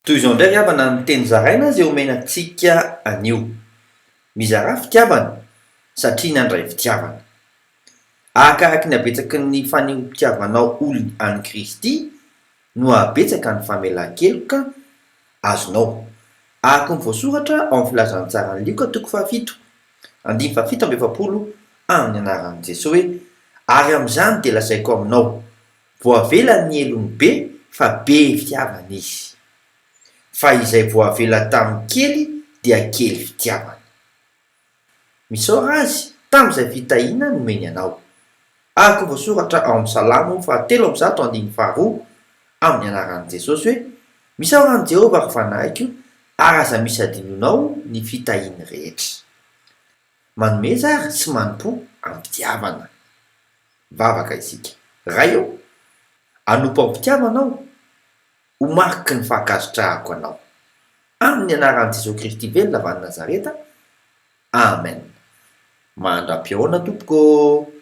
toy izao indray avana ny teny zaraina zay omenantsika anio mizara fitiavana satria nandray fitiavana akaraky ny abetsaky ny fanehom-pitiavanao olony any Kristy no abetsaka ny famelan-keloka azonao araka ny voasoratra ao amin'ny filazantsara ny Lioka toko fahafito andimy fahafito amby efapolo amin'ny anaran'i Jesosy hoe ary amin'izany dia lazaiko aminao voavelany ny elony be fa be fitiavana izy fa izay voavela tamin'ny kely dia kely fitiavana misaora azy tamin'izay fitahiana nomeny anao araka ny voasoratra ao amin'ny Salamo fahatelo amby zato andimy faharoa amin'ny anaran'i Jesosy hoe misaora any Jehovah ary fanahaiko ary aza misy adinonao ny fitahiany rehetra manome zary sy manompo amin'ny fitiavana vavaka isika ray eo anompo amin'ny fitiavanao ho mariky ny fahankazotrahako anao amin'ny anaran'i Jesosy Kristy velona avy any Nazareta amen mandra-pioana tompoko.